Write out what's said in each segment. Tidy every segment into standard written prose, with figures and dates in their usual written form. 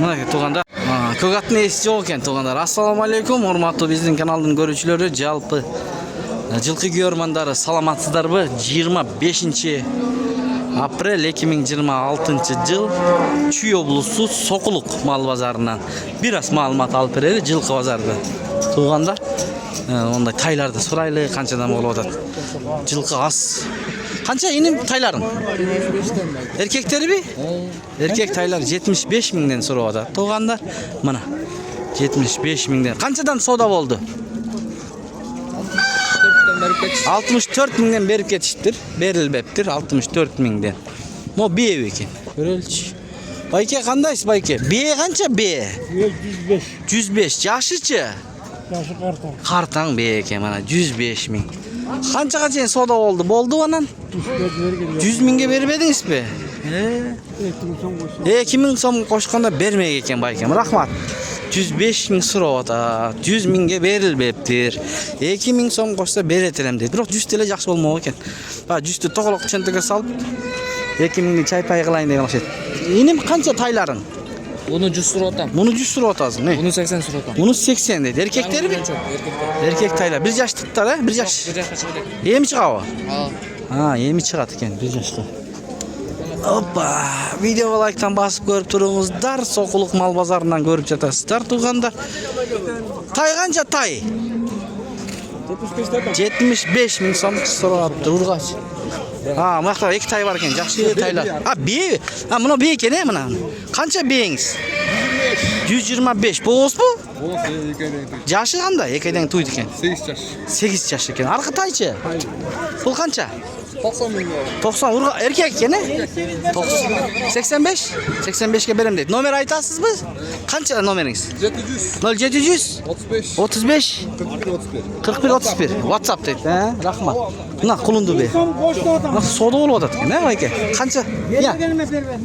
Мына туугандар, көк аттын ээси жок экен туугандар. Ассаламу алейкум, урматтуу биздин каналдын көрүүчүлөрү, жалпы жылкы көрөрмандары, саламатсыздарбы? 25 апрель 2026 жыл Чүй облусу Сокулук мал базарынан бир аз маалымат алып берели жылкы базарды. Туугандар, ондай тайларды сурайлы, канчадан болуп атат? Жылкы аз. Канча иним тайларың? Эркектерби? Эркек тайлар 75 миңден сурап атат. Туугандар, мына 75 миңден. Канчадан соода болду? 64 миңден берип кетиштир. Берилбептир 64 миңден. Мо бие экен. Көрөлчү. Байке кандайсыз байке? Бие канча бие? 105. 105. Жашычы? Жашы картаң. Картаң бие экен, мына 105 миң. Канчага чейин соода болду? Болду анан? 100 миңге бербедиңизби? 2 миң сом кошкондо бермек экен байкем. Рахмат. 105 миң сурап атат. 100 миңге берилбептир. 2 миң сом кошсо берет элем дейт. Бирок 100 теле жакшы болмок экен. 100тү тоголок чөнтөгө салып 2 миңди чайпай кылайын деген окшойт. Иним канча тайларың? Bunu 100 сурап атам. Муну 100 сурап атасың, не? Bunu 80 сурап атам. Муну 80 дейт. Эркектерби? Эркектер. Эркек тайлар. 1 жаштыктар, э? 1 жаш. Bir жашка чыгат. Эми чыгабы? Ал. Эми чыгат экен 1 жашка. Опа, видеого лайктан басып көрүп туруңуздар. Сокулук мал базарынан көрүп жатасыздар, туугандар. Тай канча тай? 75 миң сом сурап ургач. Мынакта 2 тай бар экен, жакшы тайлар. Бие. Мына бие экен, э, мына. Канча биеңиз? 125. Бооспу? Жашы кандай? Экеден туйт экен. 8 жаш. 8 жаш экен. Аркы тайчы? Бул канча? 90 миң. 90 урга эркек экен, э? 85? 85ке берем дейт. Номер айтасызбы? Канча номериңиз? 700. 0700 35. 35 41 31. WhatsApp дейт, рахмат. Мына кулунду бе. Мына соода болуп атат экен, байке? Канча?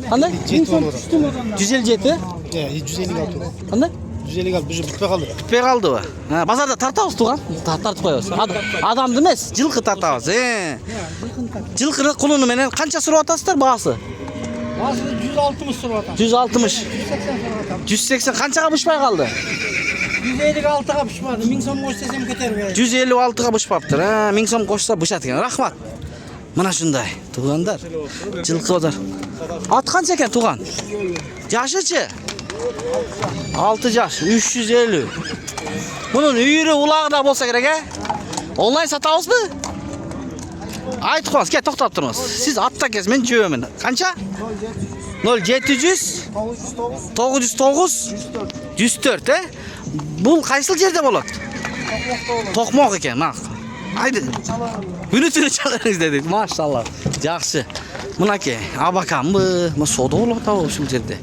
Кандай? 157? 156. Кандай? 156 bir bitpe kaldı. Бүтпөй калдыбы? Базарда тартабыз тууган. Тартып коебуз. Адамды эмес, жылкы тартабыз. Жылкыны кулуну менен канча сурап атасыздар баасы? Bazı 160 сурап атам. 160. 180 канчага бышпай калды? 156'ga pişmadı. 1000 som koş desem köter be. 156га бышпаптыр. 1000 сом кошсо бышат экен. Рахмат. Мына ушундай, туугандар. Жылкы базар. Ат канча экен тууган? Жашычы? 6 жаш, 350. Мунун үйүрү улагыда болсо керек, э? Онлайн сатабызбы? Айтып коюңуз, кел токтоп туруңуз. Сиз атта кез, мен жөөмүн. Канча? 0700 909 104, э? Бул кайсыл жерде болот? Токмок экен, мак. Айды. Күнү-түнү чаларыңыз деди. Машалла. Жакшы. Мынаке, абаканбы? Мо соода болуп атабы ушул жерде?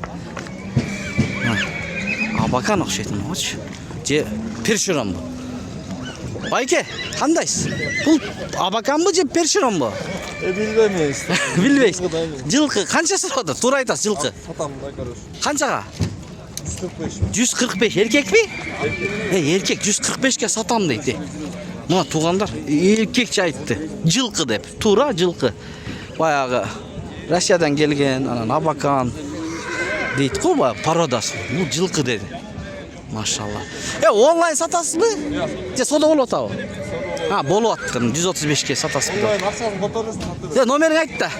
Абакан окшойт могучу. Же першеронбу? Байке, кандайсыз? Бул абаканбы же першеронбу? Билбеймиз. Билбейсиз. Жылкы канча сурап атат? Туура айтасыз, жылкы. Сатам да көрөш. Канчага? 145. 145. Эркекпи? Эркек 145ке сатам дейт. Мына туугандар, эркекче айтты. Жылкы деп. Туура жылкы. Баягы Россиядан келген, анан абакан дейт го, пародасы. Бул жылкы деди. Машалла. Онлайн сатасызбы? Же соода болуп атабы? Болуп аттыр. 135ке сатасызбы? Акчасын которосуң. Номериңди айт да.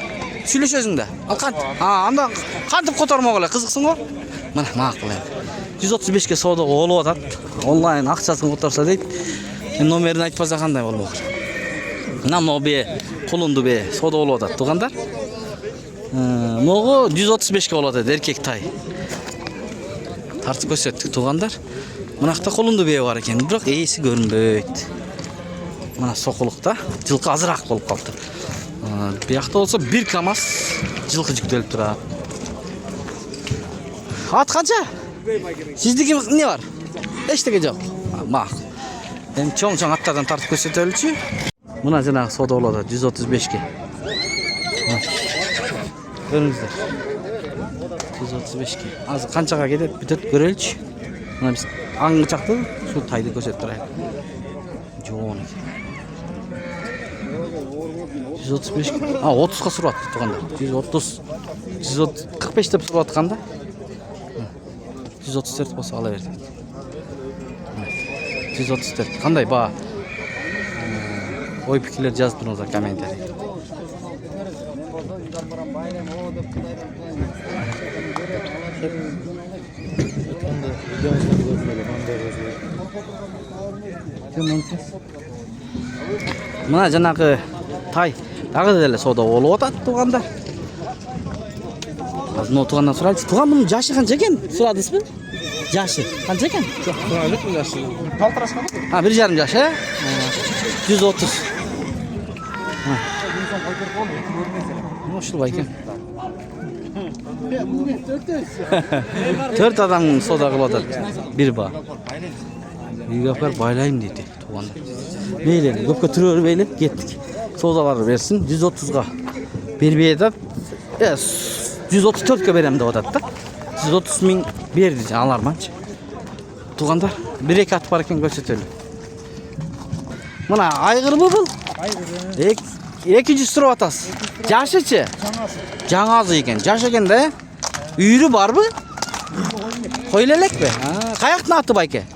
Сүйлөшөсүң да. Ал кант? Анда кантип котормок эле, кызыксың го? Мына макул эми. 135ке соода болуп атат. Онлайн акчасын которсо дейт. Номерин айтпаса кандай болмок? Мына бе, кулунду бе, соода болуп атат, туугандар. Могу 135ке болуп атат, эркек тай. Тартып көрсөттүк, туугандар. Мынакта кулунду бе бар экен, бирок ээси көрүнбөйт. Мына Сокулукта жылкы азыраак болуп калды. Биякта болсо 1 КАМАЗ жылкы жүктөлүп турат. Ат канча? Сиздики эмне бар? Эчтеке жок. Макул. Эми чоң аттардан тартып көрсөтөлүчү. Мына жанагы соода болуп атат 135ке. Көрүңүздөр. 135ке. Азыр канчага кетет, бүтөт көрөлүчү. Мына биз аң чакты ушул тайды көрсөтүп турайык. Жоон экен. 135. 30га сурап атты туугандар. 130. 145 деп сурап атканда. 134 болsa ала берді. 134. Қандай баға? Ой пікірлер жазып тұрыңыздар комментарий. Мына жанағы тай тағы да сода болып отады туғандар. Азын туғандан сұрайды. Туған бұның жашы қанша екен? Сұрадыңыз ба? Жашы қанша екен? Жоқ, сұрадық бұл жашы. Палтырас қана? 1,5 жашы. 130. Ошыл екен. 4 адамның сода қылып отады. Bir ба. Үйге апарып байлайым дейді туғанда. Мейлі, көпке түрер бейлі кеттік. Содалары берсін 130-ға бербей атады. 134-ке берем деп атады да. 130 мың берді аларманшы. Туғандар 1-2 ат бар екен көрсетелі. Мына айғыр бұл? Айғыр. 200 тұрып атасыз. Жашычы? Жаңазы екен. Жаш екен да? Үйірі бар бұ? Қойлелек бе? Қаяқтың аты байке?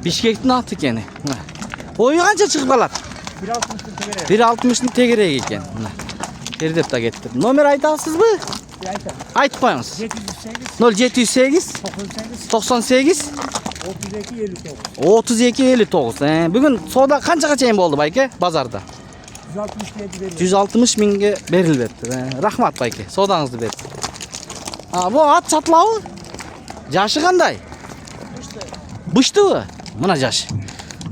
Бишкектің аты екені. Ойы қанша шығып алады? 1.60-ның тегерек екен. Кердеп та кетті. Номер айтасыз бұ? Айтып қойыңыз. 0708 98 32-59. Бүгін сода қаншаға чейін болды байке базарда? 160 мыңға берілбепті. Рахмат байке, содаңызды берді. Бұл ат сатылауы? Жашы қандай? Бұшты бұ? Мұна жашы.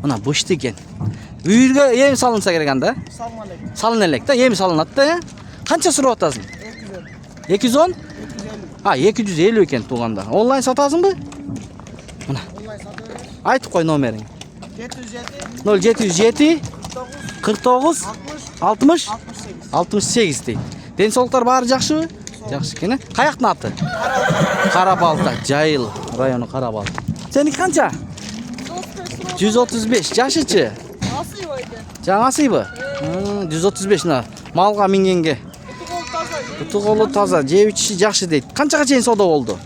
Мұна бұшты екен. Үйірге ем салынса керек анда? Салын әлек та, ем салынады да. Қанша сұрап атасың? 210? 250 екен туғанда. Онлайн сатасың бұ? Мұна. Айтып қой номерің. 07 49 60 68 дейді. Денсаулықтар бары жақшы бұ? Жақшы екен. Қаяқтың аты? Қарабалта, Жайыл районы Қарабалта. Сені қанша? 135. Жашычы? Жаңасы бұ? 135. Малға мингенге. Құты қолы таза, жеп іші жақшы дейді. Қаншаға чейін сода болды?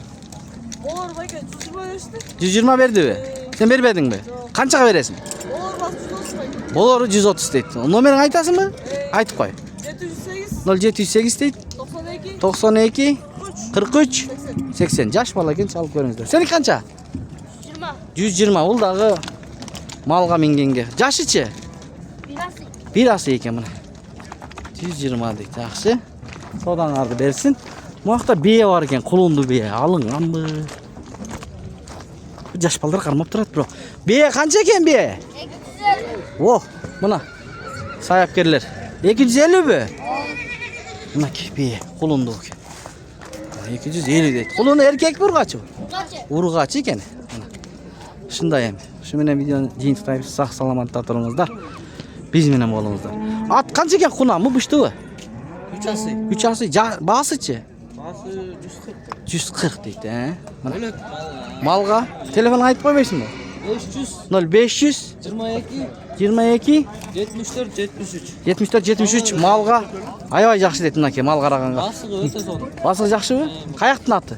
120 берді бе? Сен бербедің бе? Қаншаға бересің? Болоры 130 дейді. Номерің айтасың ба? Айтып қой. 0708 дейді. 92 43 80. Жаш бала екен, салып көріңіздер. Сені қанша? 120. Ол дағы малға мингенге. Жашычы? Bir асы екен мұна. 120 дейді. Жақсы. Содаңарды берсін. Мұақта бие бар екен, құлынды бие. Алынған бұ. Жаш балдар қармап тұрады, бро. Бие қанша екен бие? 250. Мұна. Саяпкерлер. 250 бе? Мұна бие, құлынды екен. 250 дейді. Құлыны еркек бұ, ұрғачы бұ? Ұрғачы екен. Шындай әм. Шыменен видеоны дейін тұтайып, сақ саламатта тұрыңыздар. Biz менен болыңыздар. Ат қанша екен құна? Мұ бұшты бұ? 3 асы. 3 асы. Басычы? Басы 140. 140 дейді. Малға телефон айтып қоймайсың ба? 500 22 74 73 малға аябай жақсы дейді мынаке мал қарағанға. Басығы өте зор. Басығы жақсы бе? Қаяқтың аты?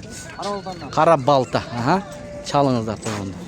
Қарабалта. Чалыңыздар тұрғанда.